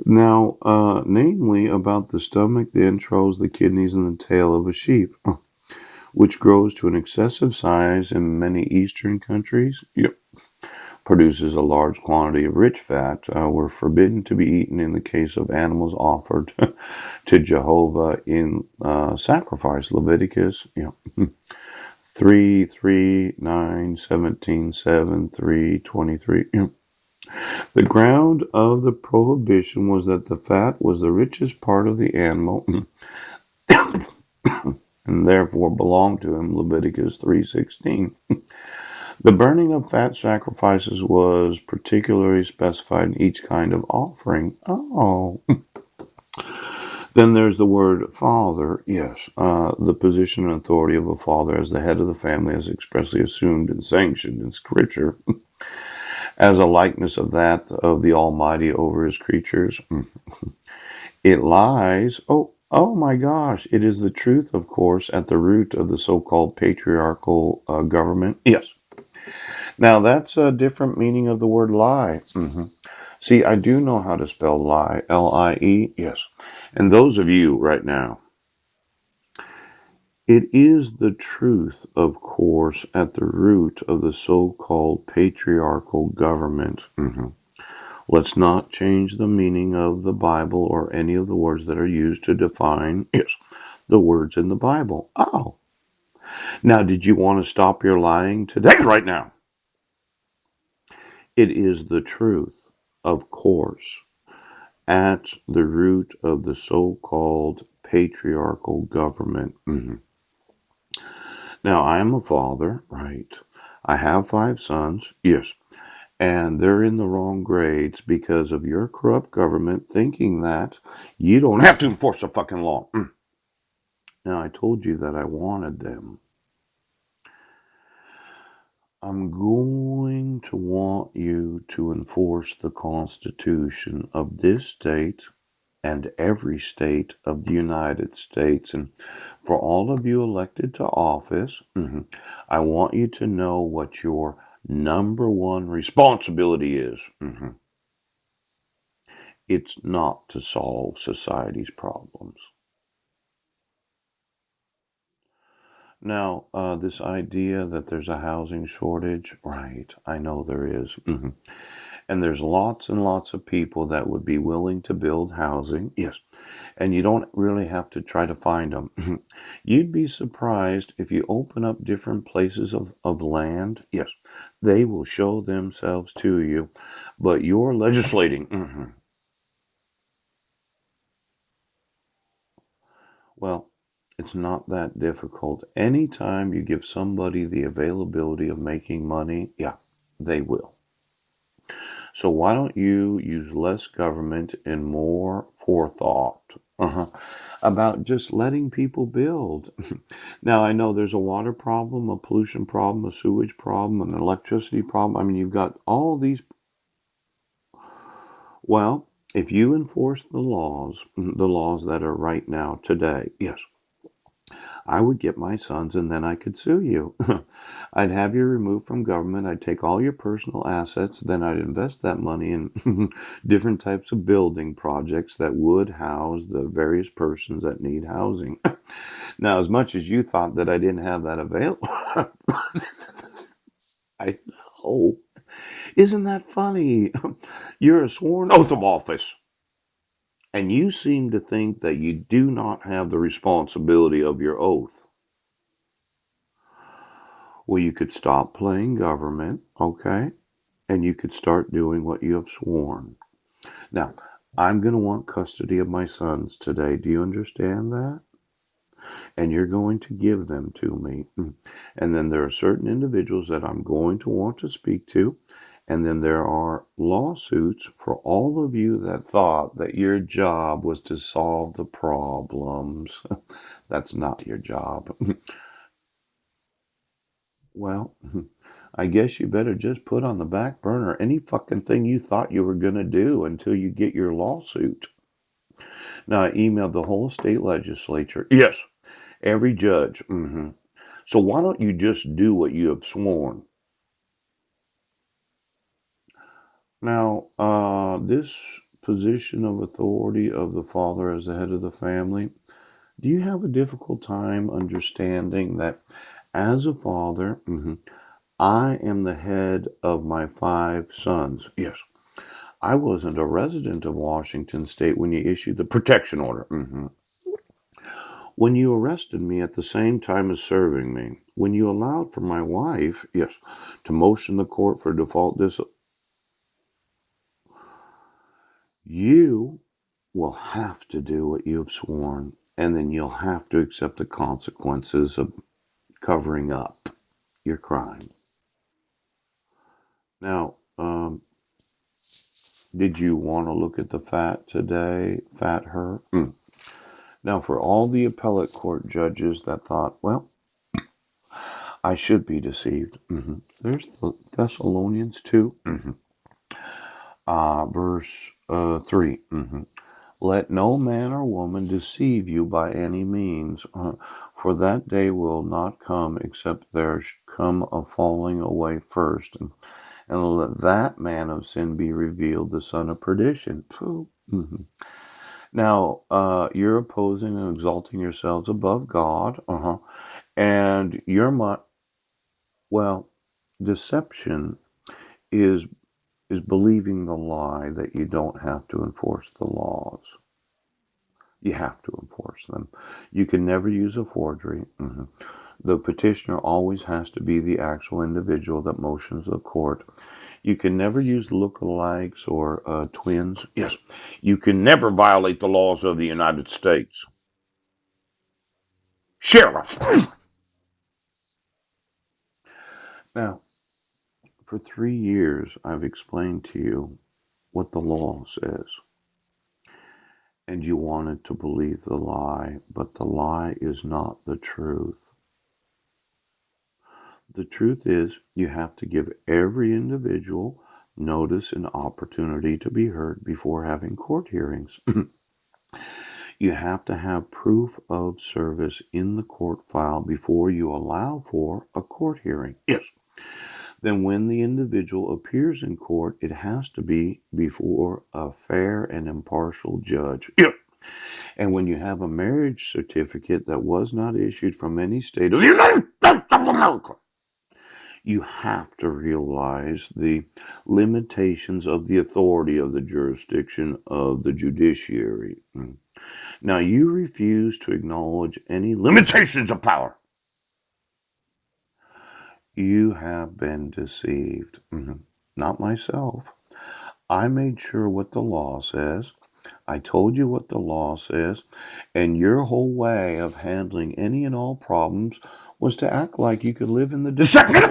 Now, namely about the stomach, the entrails, the kidneys, and the tail of a sheep, which grows to an excessive size in many Eastern countries. Yep. Produces a large quantity of rich fat, were forbidden to be eaten in the case of animals offered to Jehovah in sacrifice. Leviticus, 3, 3, 9, 17, 7, 3, 23. The ground of the prohibition was that the fat was the richest part of the animal and therefore belonged to him. Leviticus 3:16. The burning of fat sacrifices was particularly specified in each kind of offering. Oh. Then there's the word father. Yes, the position and authority of a father as the head of the family is expressly assumed and sanctioned in Scripture as a likeness of that of the Almighty over his creatures. It lies, oh my gosh, it is the truth, of course, at the root of the so-called patriarchal government. Yes. Now that's a different meaning of the word lie. See, I do know how to spell lie, Lie. Yes. And those of you right now, it is the truth, of course, at the root of the so-called patriarchal government. Let's not change the meaning of the Bible or any of the words that are used to define, yes, the words in the Bible. Oh, now did you want to stop your lying today, right now? It is the truth, of course, at the root of the so-called patriarchal government. Now, I am a father, right? I have 5 sons, yes, and they're in the wrong grades because of your corrupt government thinking that you don't have to enforce the fucking law. Now, I told you that I wanted them. I'm going to want you to enforce the Constitution of this state and every state of the United States. And for all of you elected to office, I want you to know what your number one responsibility is. It's not to solve society's problems. Now, this idea that there's a housing shortage, right? I know there is. And there's lots and lots of people that would be willing to build housing. Yes. And you don't really have to try to find them. You'd be surprised if you open up different places of land. Yes. They will show themselves to you. But you're legislating. Well, it's not that difficult. Anytime you give somebody the availability of making money, yeah, they will. So why don't you use less government and more forethought about just letting people build? Now, I know there's a water problem, a pollution problem, a sewage problem, an electricity problem. I mean, you've got all these. Well, if you enforce the laws that are right now today, yes, I would get my sons and then I could sue you. I'd have you removed from government. I'd take all your personal assets. Then I'd invest that money in different types of building projects that would house the various persons that need housing. Now, as much as you thought that I didn't have that available, I know. Isn't that funny? You're a sworn oath of office. And you seem to think that you do not have the responsibility of your oath. Well, you could stop playing government, okay? And you could start doing what you have sworn. Now, I'm going to want custody of my sons today. Do you understand that? And you're going to give them to me. And then there are certain individuals that I'm going to want to speak to. And then there are lawsuits for all of you that thought that your job was to solve the problems. That's not your job. Well, I guess you better just put on the back burner any fucking thing you thought you were going to do until you get your lawsuit. Now, I emailed the whole state legislature. Yes, every judge. So why don't you just do what you have sworn? Now, this position of authority of the father as the head of the family, do you have a difficult time understanding that as a father, I am the head of my 5 sons? Yes. I wasn't a resident of Washington State when you issued the protection order. When you arrested me at the same time as serving me. When you allowed for my wife, yes, to motion the court for default you will have to do what you have sworn, and then you'll have to accept the consequences of covering up your crime. Now, did you want to look at the fat today? Fat her? Now, for all the appellate court judges that thought, well, I should be deceived. There's Thessalonians 2, verse 3. Let no man or woman deceive you by any means, for that day will not come except there come a falling away first, and let that man of sin be revealed, the son of perdition. Now, you're opposing and exalting yourselves above God, and well, deception is believing the lie that you don't have to enforce the laws. You have to enforce them. You can never use a forgery. The petitioner always has to be the actual individual that motions the court. You can never use lookalikes or twins. Yes. You can never violate the laws of the United States. Sheriff. Now, for 3 years, I've explained to you what the law says. And you wanted to believe the lie, but the lie is not the truth. The truth is, you have to give every individual notice and opportunity to be heard before having court hearings. You have to have proof of service in the court file before you allow for a court hearing. Yes. Then when the individual appears in court, it has to be before a fair and impartial judge. Yes. And when you have a marriage certificate that was not issued from any state of the United States of America, you have to realize the limitations of the authority of the jurisdiction of the judiciary. Now, you refuse to acknowledge any limitations of power. You have been deceived. Not myself. I made sure what the law says. I told you what the law says, and your whole way of handling any and all problems was to act like you could live in the deception.